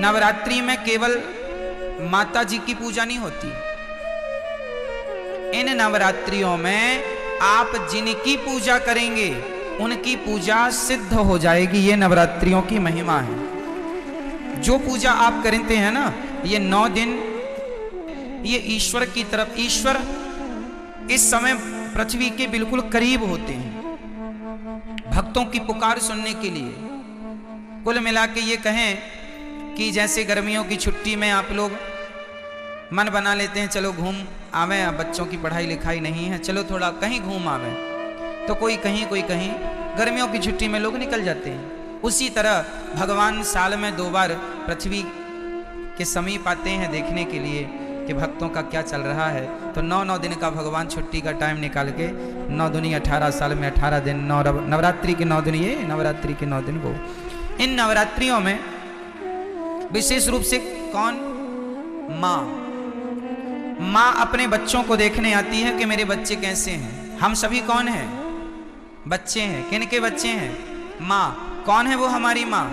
नवरात्रि में केवल माता जी की पूजा नहीं होती। इन नवरात्रियों में आप जिनकी पूजा करेंगे उनकी पूजा सिद्ध हो जाएगी। ये नवरात्रियों की महिमा है। जो पूजा आप करते हैं ना, ये 9 दिन ये ईश्वर की तरफ, ईश्वर इस समय पृथ्वी के बिल्कुल करीब होते हैं भक्तों की पुकार सुनने के लिए। कुल मिला के ये कहें कि जैसे गर्मियों की छुट्टी में आप लोग मन बना लेते हैं, चलो घूम आवे, अब बच्चों की पढ़ाई लिखाई नहीं है, चलो थोड़ा कहीं घूम आवे, तो कोई कहीं कोई कहीं गर्मियों की छुट्टी में लोग निकल जाते हैं। उसी तरह भगवान साल में 2 बार पृथ्वी के समीप आते हैं देखने के लिए कि भक्तों का क्या चल रहा है। तो 9 दिन का भगवान छुट्टी का टाइम निकाल के 9 दूनी 18 साल में 18 दिन, नवरात्रि के 9 दिन, ये नवरात्रि के 9 दिन वो। इन नवरात्रियों में विशेष रूप से कौन? माँ अपने बच्चों को देखने आती है कि मेरे बच्चे कैसे हैं। हम सभी कौन हैं? बच्चे हैं। किन के बच्चे हैं? माँ। कौन है वो हमारी माँ?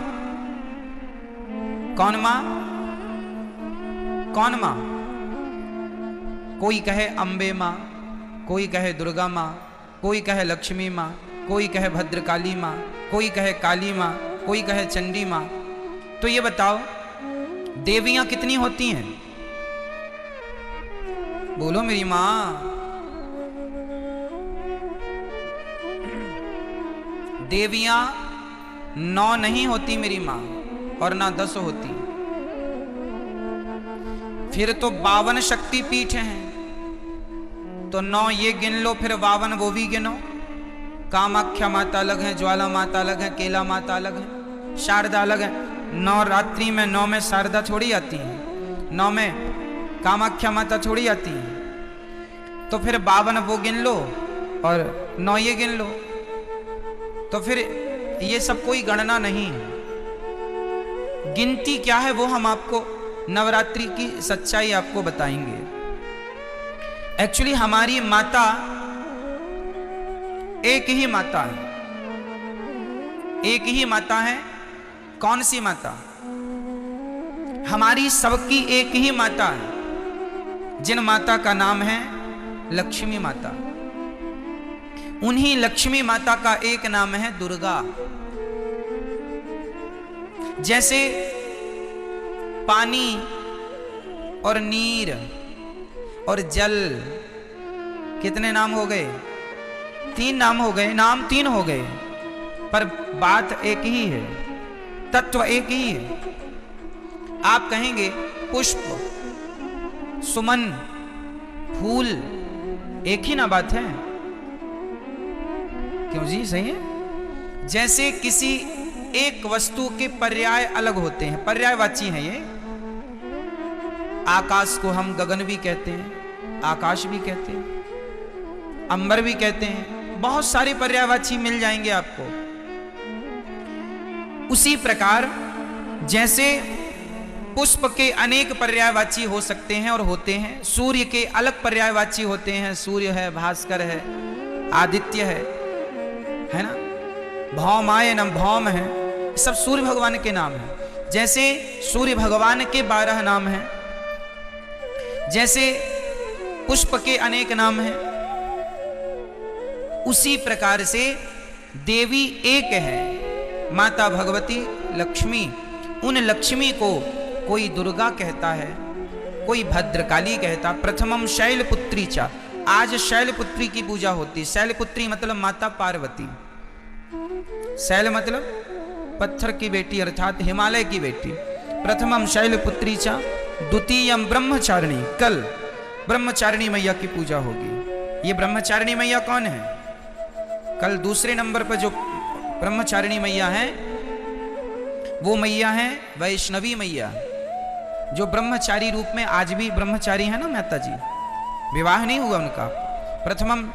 कौन माँ? कौन माँ? कोई कहे अम्बे माँ, कोई कहे दुर्गा माँ, कोई कहे लक्ष्मी माँ, कोई कहे भद्रकाली माँ, कोई कहे काली माँ, कोई कहे चंडी माँ। तो ये बताओ देवियां कितनी होती हैं? बोलो मेरी माँ। देवियां 9 नहीं होती मेरी माँ, और ना 10 होती। फिर तो 52 शक्ति पीठ हैं। तो 9 ये गिन लो, फिर 52 वो भी गिनो। कामाख्या माता अलग है, ज्वाला माता अलग है, केला माता अलग है, शारदा अलग है। नवरात्रि में 9 में शारदा थोड़ी आती है, 9 में कामाख्या माता थोड़ी आती है। तो फिर 52 वो गिन लो और 9 ये गिन लो। तो फिर ये सब कोई गणना नहीं है। गिनती क्या है वो हम आपको नवरात्रि की सच्चाई आपको बताएंगे। एक्चुअली हमारी माता एक ही माता है, एक ही माता है। कौन सी माता? हमारी सबकी एक ही माता है, जिन माता का नाम है लक्ष्मी माता। उन्हीं लक्ष्मी माता का एक नाम है दुर्गा। जैसे पानी और नीर और जल, कितने नाम हो गए? 3 नाम हो गए, नाम 3 हो गए, पर बात एक ही है, तत्व एक ही है। आप कहेंगे पुष्प, सुमन, फूल, एक ही ना बात है? क्यों जी? सही है। जैसे किसी एक वस्तु के पर्याय अलग होते हैं, पर्यायवाची हैं ये। आकाश को हम गगन भी कहते हैं, आकाश भी कहते हैं, अंबर भी कहते हैं, बहुत सारे पर्यायवाची मिल जाएंगे आपको। उसी प्रकार जैसे पुष्प के अनेक पर्यायवाची हो सकते हैं और होते हैं, सूर्य के अलग पर्यायवाची होते हैं। सूर्य है, भास्कर है, आदित्य है ना, भौमायनम, भौम है, सब सूर्य भगवान के नाम हैं। जैसे सूर्य भगवान के 12 नाम हैं, जैसे पुष्प के अनेक नाम हैं, उसी प्रकार से देवी एक है, माता भगवती लक्ष्मी। उन लक्ष्मी को कोई दुर्गा कहता है, कोई भद्रकाली कहता। प्रथमम शैलपुत्री चा, आज शैलपुत्री की पूजा होती। शैलपुत्री मतलब माता पार्वती। शैल मतलब पत्थर की बेटी अर्थात हिमालय की बेटी। प्रथमम शैलपुत्री चा, द्वितीयम ब्रह्मचारिणी। कल ब्रह्मचारिणी मैया की पूजा होगी। ये ब्रह्मचारिणी मैया कौन है? कल दूसरे नंबर पर जो ब्रह्मचारिणी मैया है वो मैया है वैष्णवी मैया, जो ब्रह्मचारी रूप में आज भी ब्रह्मचारी है ना माता जी, विवाह नहीं हुआ उनका। प्रथमम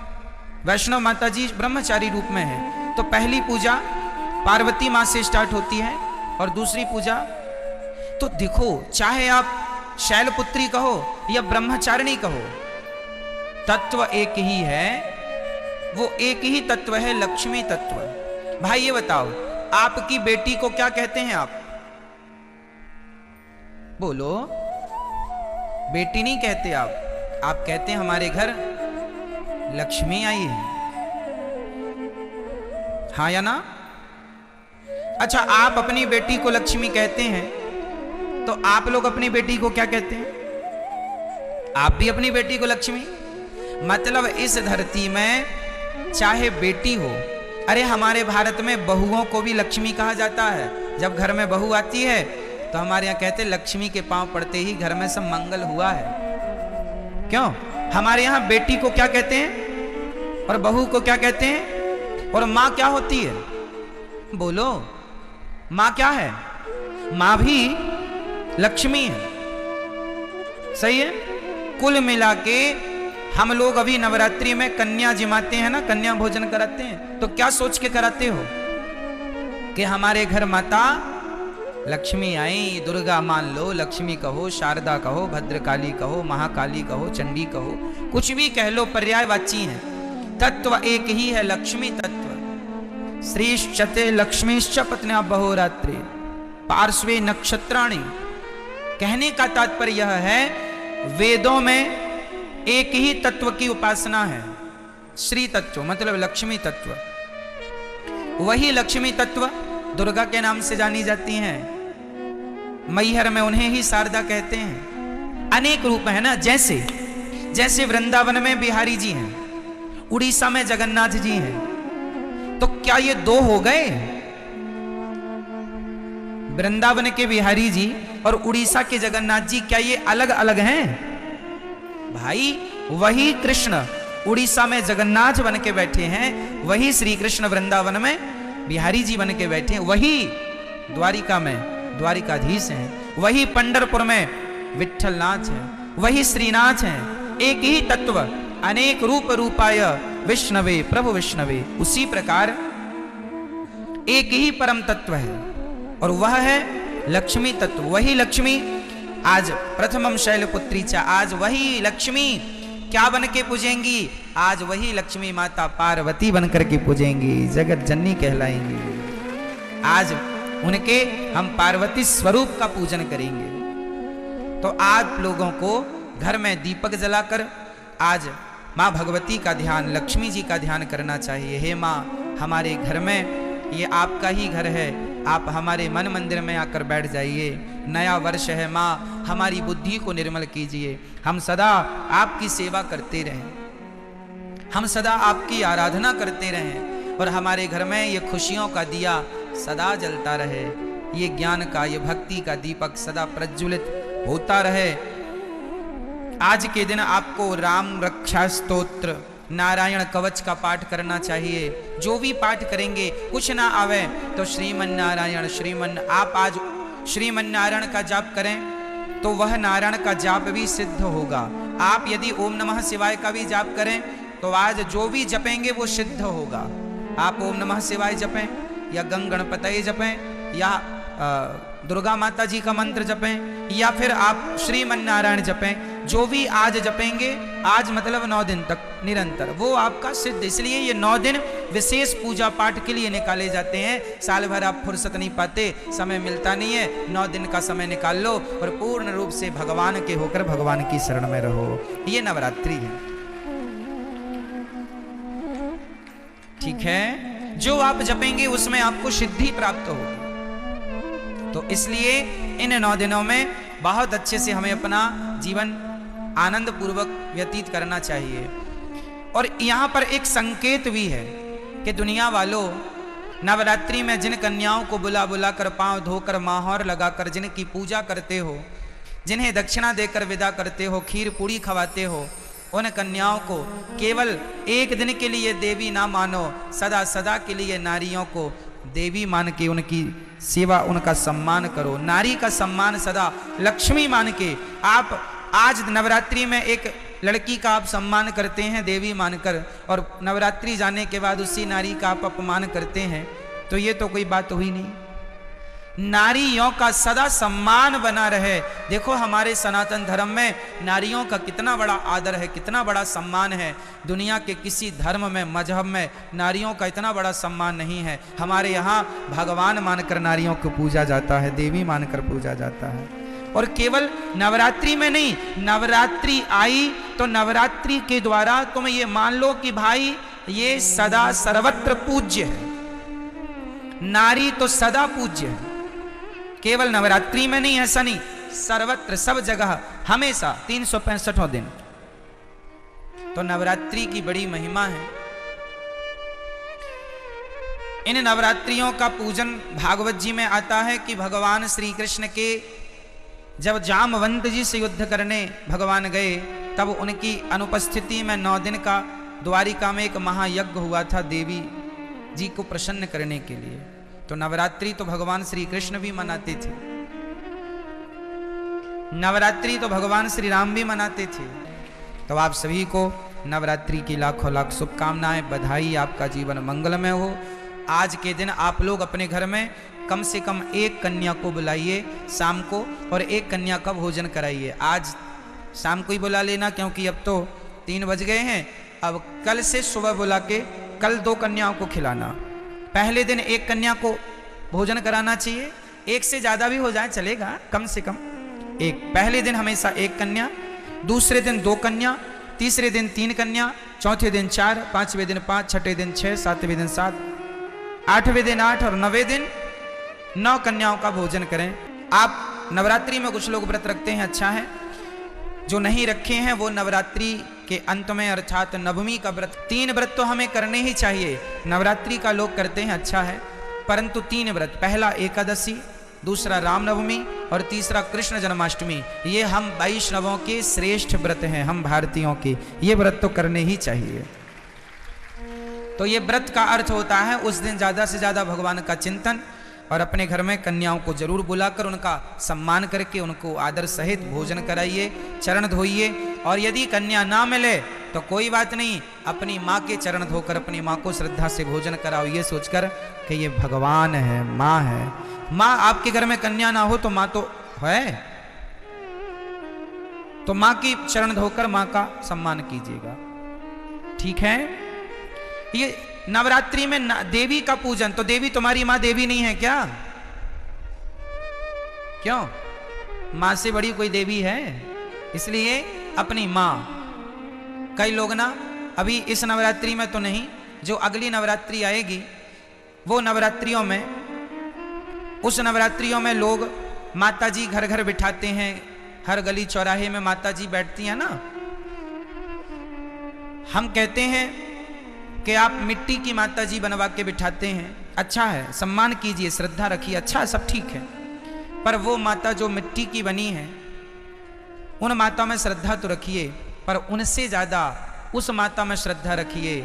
वैष्णव माता जी ब्रह्मचारी रूप में है। तो पहली पूजा पार्वती माँ से स्टार्ट होती है और दूसरी पूजा, तो देखो चाहे आप शैलपुत्री कहो या ब्रह्मचारिणी कहो, तत्व एक ही है। वो एक ही तत्व है, लक्ष्मी तत्व। भाई ये बताओ आपकी बेटी को क्या कहते हैं आप? बोलो, बेटी नहीं कहते आप कहते हैं हमारे घर लक्ष्मी आई है, हाँ या ना? अच्छा, आप अपनी बेटी को लक्ष्मी कहते हैं, तो आप लोग अपनी बेटी को क्या कहते हैं? आप भी अपनी बेटी को लक्ष्मी। मतलब इस धरती में चाहे बेटी हो, अरे हमारे भारत में बहुओं को भी लक्ष्मी कहा जाता है। जब घर में बहू आती है तो हमारे यहाँ कहते हैं लक्ष्मी के पांव पड़ते ही घर में सब मंगल हुआ है। क्यों? हमारे यहाँ बेटी को क्या कहते हैं और बहू को क्या कहते हैं? और माँ क्या होती है? बोलो, माँ क्या है? माँ भी लक्ष्मी है। सही है। कुल मिला के हम लोग अभी नवरात्रि में कन्या जिमाते हैं ना, कन्या भोजन कराते हैं, तो क्या सोच के कराते हो कि हमारे घर माता लक्ष्मी आई। दुर्गा मान लो, लक्ष्मी कहो, शारदा कहो, भद्रकाली कहो, महाकाली कहो, चंडी कहो, कुछ भी कह लो, पर्यायवाची है। तत्व एक ही है, लक्ष्मी तत्व। श्रीश्चते लक्ष्मीश्च पत्न्या बहोरात्रि पार्श्वे नक्षत्राणि। कहने का तात्पर्य यह है, वेदों में एक ही तत्व की उपासना है, श्री तत्व, मतलब लक्ष्मी तत्व। वही लक्ष्मी तत्व दुर्गा के नाम से जानी जाती हैं। मैहर में उन्हें ही शारदा कहते हैं। अनेक रूप है ना, जैसे वृंदावन में बिहारी जी हैं, उड़ीसा में जगन्नाथ जी हैं, तो क्या ये दो हो गए? वृंदावन के बिहारी जी और उड़ीसा के जगन्नाथ जी क्या ये अलग अलग हैं? भाई वही कृष्ण उड़ीसा में जगन्नाथ बन के बैठे हैं, वही श्री कृष्ण वृंदावन में बिहारी जी बन के बैठे हैं, वही द्वारिका में द्वारिकाधीश हैं, वही पंढरपुर में विठ्ठलनाथ हैं, वही श्रीनाथ हैं। एक ही तत्व, अनेक रूप रूपाय विष्णवे प्रभु विष्णवे। उसी प्रकार एक ही परम तत्व है और वह है लक्ष्मी तत्व। वही लक्ष्मी आज प्रथमम शैलपुत्री चा, आज वही लक्ष्मी क्या बन के पूजेंगी? आज वही लक्ष्मी माता पार्वती बनकर के पूजेंगी, जगत जननी कहलाएंगी। आज उनके हम पार्वती स्वरूप का पूजन करेंगे। तो आप लोगों को घर में दीपक जलाकर आज माँ भगवती का ध्यान, लक्ष्मी जी का ध्यान करना चाहिए। हे माँ, हमारे घर में ये आपका ही घर है, आप हमारे मन मंदिर में आकर बैठ जाइए। नया वर्ष है माँ, हमारी बुद्धि को निर्मल कीजिए। हम सदा आपकी सेवा करते रहें, हम सदा आपकी आराधना करते रहें और हमारे घर में ये खुशियों का दिया सदा जलता रहे, ये ज्ञान का, ये भक्ति का दीपक सदा प्रज्वलित होता रहे। आज के दिन आपको राम रक्षा स्तोत्र, नारायण कवच का पाठ करना चाहिए। जो भी पाठ करेंगे, कुछ ना आवे तो श्रीमन नारायण आप आज श्रीमन नारायण का जाप करें तो वह नारायण का जाप भी सिद्ध होगा। आप यदि ओम नमः शिवाय का भी जाप करें तो आज जो भी जपेंगे वो सिद्ध होगा। आप ओम नमः शिवाय जपें या गंग गणपतये जपें या दुर्गा माता जी का मंत्र जपें या फिर आप श्रीमन नारायण जपें, जो भी आज जपेंगे, आज मतलब 9 दिन तक निरंतर, वो आपका सिद्ध। इसलिए ये 9 दिन विशेष पूजा पाठ के लिए निकाले जाते हैं। साल भर आप फुर्सत नहीं पाते, समय मिलता नहीं है, 9 दिन का समय निकाल लो और पूर्ण रूप से भगवान के होकर भगवान की शरण में रहो। ये नवरात्रि है, ठीक है। जो आप जपेंगे उसमें आपको सिद्धि प्राप्त होगी। तो इसलिए इन 9 दिनों में बहुत अच्छे से हमें अपना जीवन आनंद पूर्वक व्यतीत करना चाहिए। और यहाँ पर एक संकेत भी है कि दुनिया वालों, नवरात्रि में जिन कन्याओं को बुला बुला कर, पांव धोकर, माहौर लगाकर जिनकी पूजा करते हो, जिन्हें दक्षिणा देकर विदा करते हो, खीर पूड़ी खवाते हो, उन कन्याओं को केवल एक दिन के लिए देवी ना मानो, सदा सदा के लिए नारियों को देवी मान के उनकी सेवा, उनका सम्मान करो। नारी का सम्मान सदा लक्ष्मी मान के आप आज नवरात्रि में एक लड़की का आप सम्मान करते हैं देवी मानकर, और नवरात्रि जाने के बाद उसी नारी का आप अपमान करते हैं, तो ये तो कोई बात हुई नहीं। नारियों का सदा सम्मान बना रहे। देखो हमारे सनातन धर्म में नारियों का कितना बड़ा आदर है, कितना बड़ा सम्मान है। दुनिया के किसी धर्म में, मजहब में नारियों का इतना बड़ा सम्मान नहीं है। हमारे यहाँ भगवान मानकर नारियों को पूजा जाता है, देवी मानकर पूजा जाता है। और केवल नवरात्रि में नहीं, नवरात्रि आई तो नवरात्रि के द्वारा तुम ये मान लो कि भाई ये सदा सर्वत्र पूज्य है। नारी तो सदा पूज्य है, केवल नवरात्रि में नहीं, ऐसा नहीं, सर्वत्र सब जगह हमेशा 365 दिन। तो नवरात्रि की बड़ी महिमा है। इन नवरात्रियों का पूजन भागवत जी में आता है कि भगवान श्री कृष्ण के जब जामवंत जी से युद्ध करने भगवान गए, तब उनकी अनुपस्थिति में 9 दिन का द्वारिका में एक महायज्ञ हुआ था देवी जी को प्रसन्न करने के लिए। तो नवरात्रि तो भगवान श्री कृष्ण भी मनाते थे, नवरात्रि तो भगवान श्री राम भी मनाते थे। तो आप सभी को नवरात्रि की लाखों लाख शुभकामनाएं, बधाई, आपका जीवन मंगलमय हो। आज के दिन आप लोग अपने घर में कम से कम एक कन्या को बुलाइए शाम को, और एक कन्या का भोजन कराइए। आज शाम को ही बुला लेना, क्योंकि अब तो 3 बज गए हैं। अब कल से सुबह बुला के कल 2 कन्याओं को खिलाना। पहले दिन एक कन्या को भोजन कराना चाहिए, एक से ज्यादा भी हो जाए चलेगा, कम से कम एक। पहले दिन हमेशा एक कन्या, दूसरे दिन 2 कन्या, तीसरे दिन 3 कन्या, चौथे दिन 4, 5वें दिन 5, छठे दिन 6, 7वें दिन 7, 8वें दिन 8 और 9वें दिन 9 कन्याओं का भोजन करें। आप नवरात्रि में कुछ लोग व्रत रखते हैं, अच्छा है। जो नहीं रखे हैं वो नवरात्रि के अंत में अर्थात नवमी का व्रत, 3 व्रत तो हमें करने ही चाहिए। नवरात्रि का लोग करते हैं, अच्छा है, परंतु 3 व्रत, पहला एकादशी, दूसरा रामनवमी और तीसरा कृष्ण जन्माष्टमी, ये हम वैष्णवों के श्रेष्ठ व्रत हैं, हम भारतीयों के, ये व्रत तो करने ही चाहिए। तो ये व्रत का अर्थ होता है उस दिन ज्यादा से ज्यादा भगवान का चिंतन, और अपने घर में कन्याओं को जरूर बुलाकर उनका सम्मान करके उनको आदर सहित भोजन कराइए, चरण धोइए। और यदि कन्या ना मिले तो कोई बात नहीं, अपनी माँ के चरण धोकर अपनी माँ को श्रद्धा से भोजन कराओ, ये सोचकर कि ये भगवान है, माँ है। माँ, आपके घर में कन्या ना हो तो माँ तो है, तो माँ की चरण धोकर माँ का सम्मान कीजिएगा, ठीक है। ये नवरात्रि में देवी का पूजन, तो देवी तुम्हारी माँ देवी नहीं है क्या? क्यों? माँ से बड़ी कोई देवी है? इसलिए अपनी माँ। कई लोग ना अभी इस नवरात्रि में तो नहीं, जो अगली नवरात्रि आएगी वो नवरात्रियों में, उस नवरात्रियों में लोग माता जी घर घर बिठाते हैं, हर गली चौराहे में माता जी बैठती हैं ना। हम कहते हैं कि आप मिट्टी की माता जी बनवा के बिठाते हैं, अच्छा है, सम्मान कीजिए, श्रद्धा रखिए, अच्छा है, सब ठीक है। पर वो माता जो मिट्टी की बनी है, उन माता में श्रद्धा तो रखिए, पर उनसे ज्यादा उस माता में श्रद्धा रखिए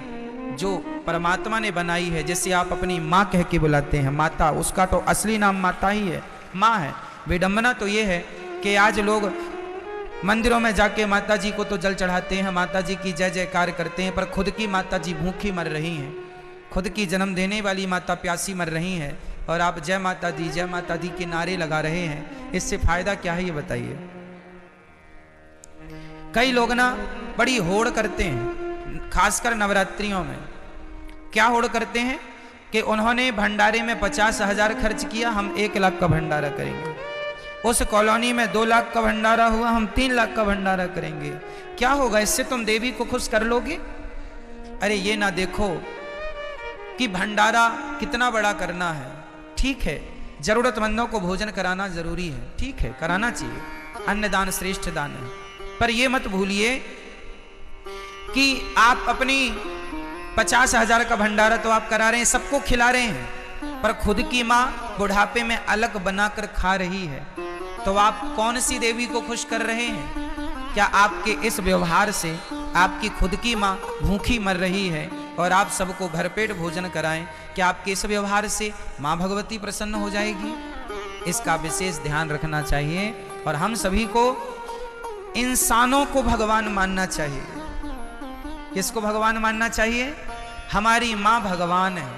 जो परमात्मा ने बनाई है। जैसे आप अपनी माँ कह के बुलाते हैं, माता, उसका तो असली नाम माता ही है, माँ है। विडंबना तो ये है कि आज लोग मंदिरों में जाके माता जी को तो जल चढ़ाते हैं, माता जी की जय जयकार करते हैं, पर खुद की माता जी भूखी मर रही हैं, खुद की जन्म देने वाली माता प्यासी मर रही हैं, और आप जय माता दी के नारे लगा रहे हैं। इससे फायदा क्या है ये बताइए। कई लोग ना बड़ी होड़ करते हैं, खासकर नवरात्रियों में। क्या होड़ करते हैं कि उन्होंने भंडारे में 50,000 खर्च किया, हम 1 लाख का भंडारा करेंगे। उस कॉलोनी में 2 लाख का भंडारा हुआ, हम 3 लाख का भंडारा करेंगे। क्या होगा इससे? तुम देवी को खुश कर लोगे? अरे ये ना देखो कि भंडारा कितना बड़ा करना है, ठीक है, जरूरतमंदों को भोजन कराना जरूरी है, ठीक है, कराना चाहिए, अन्नदान श्रेष्ठ दान है। पर ये मत भूलिए कि आप अपनी 50,000 का भंडारा तो आप करा रहे हैं, सबको खिला रहे हैं, पर खुद की माँ बुढ़ापे में अलग बनाकर खा रही है, तो आप कौन सी देवी को खुश कर रहे हैं? क्या आपके इस व्यवहार से आपकी खुद की माँ भूखी मर रही है और आप सबको भरपेट भोजन कराएं, क्या आपके इस व्यवहार से माँ भगवती प्रसन्न हो जाएगी? इसका विशेष ध्यान रखना चाहिए। और हम सभी को इंसानों को भगवान मानना चाहिए। किसको भगवान मानना चाहिए? हमारी माँ भगवान है,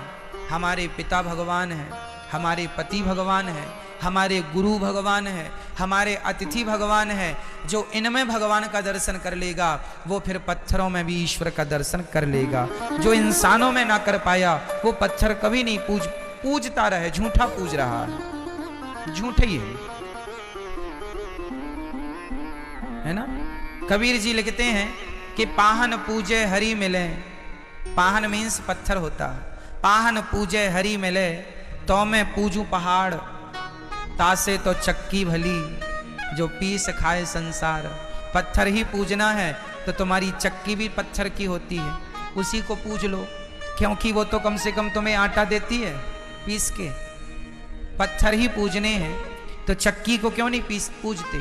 हमारे पिता भगवान है, हमारे पति भगवान है, हमारे गुरु भगवान है, हमारे अतिथि भगवान है। जो इनमें भगवान का दर्शन कर लेगा वो फिर पत्थरों में भी ईश्वर का दर्शन कर लेगा। जो इंसानों में ना कर पाया वो पत्थर कभी नहीं पूजता रहे, झूठा पूज रहा है, झूठे ही है। है ना। कबीर जी लिखते हैं कि पाहन पूजे हरि मिले, पाहन मीन्स पत्थर होता, पाहन पूजे हरि मिले तो मैं पूजू पहाड़, तासे तो चक्की भली जो पीस खाए संसार। पत्थर ही पूजना है तो तुम्हारी चक्की भी पत्थर की होती है, उसी को पूज लो, क्योंकि वो तो कम से कम तुम्हें आटा देती है पीस के। पत्थर ही पूजने हैं तो चक्की को क्यों नहीं पूजते।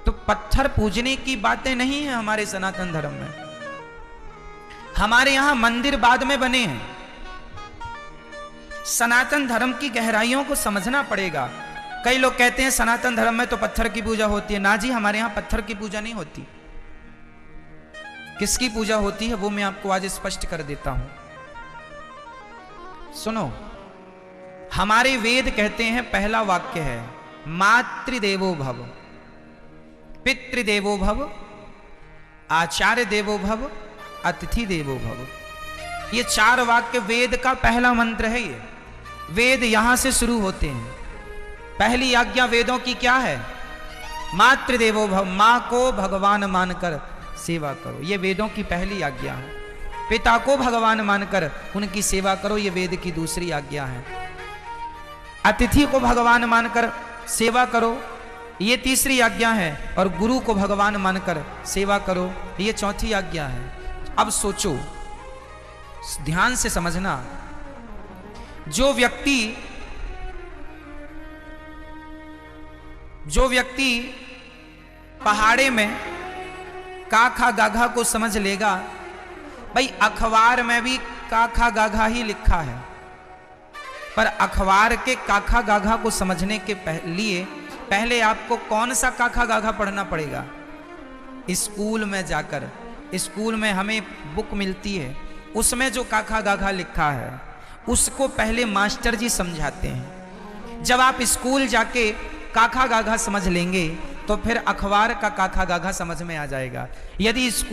तो पत्थर पूजने की बातें नहीं है हमारे सनातन धर्म में। हमारे यहां मंदिर बाद में बने हैं। सनातन धर्म की गहराइयों को समझना पड़ेगा। कई लोग कहते हैं सनातन धर्म में तो पत्थर की पूजा होती है। ना जी, हमारे यहां पत्थर की पूजा नहीं होती। किसकी पूजा होती है वो मैं आपको आज स्पष्ट कर देता हूं। सुनो, हमारे वेद कहते हैं, पहला वाक्य है मातृदेवो भव, पितृदेवो भव, आचार्य देवो भव, अतिथि देवो भव। ये 4 वाक्य वेद का पहला मंत्र है। ये वेद यहां से शुरू होते हैं। पहली आज्ञा वेदों की क्या है? मातृदेवो भव, मां को भगवान मानकर सेवा करो, ये वेदों की पहली आज्ञा है। पिता को भगवान मानकर उनकी सेवा करो, ये वेद की दूसरी आज्ञा है। अतिथि को भगवान मानकर सेवा करो, ये तीसरी आज्ञा है। और गुरु को भगवान मानकर सेवा करो, ये चौथी आज्ञा है। अब सोचो, ध्यान से समझना, जो व्यक्ति पहाड़े में काखा गाघा को समझ लेगा, भाई अखबार में भी काखा गाघा ही लिखा है, पर अखबार के काखा गाघा को समझने के लिए पहले आपको कौन सा काखा गाघा पढ़ना पड़ेगा? स्कूल में जाकर, स्कूल में हमें बुक मिलती है, उसमें जो काखा गाघा लिखा है उसको पहले मास्टर जी समझाते हैं। जब आप स्कूल जाके काखा गाघा समझ लेंगे तो फिर अखबार का काखा गाघा समझ में आ जाएगा। यदि स्कूल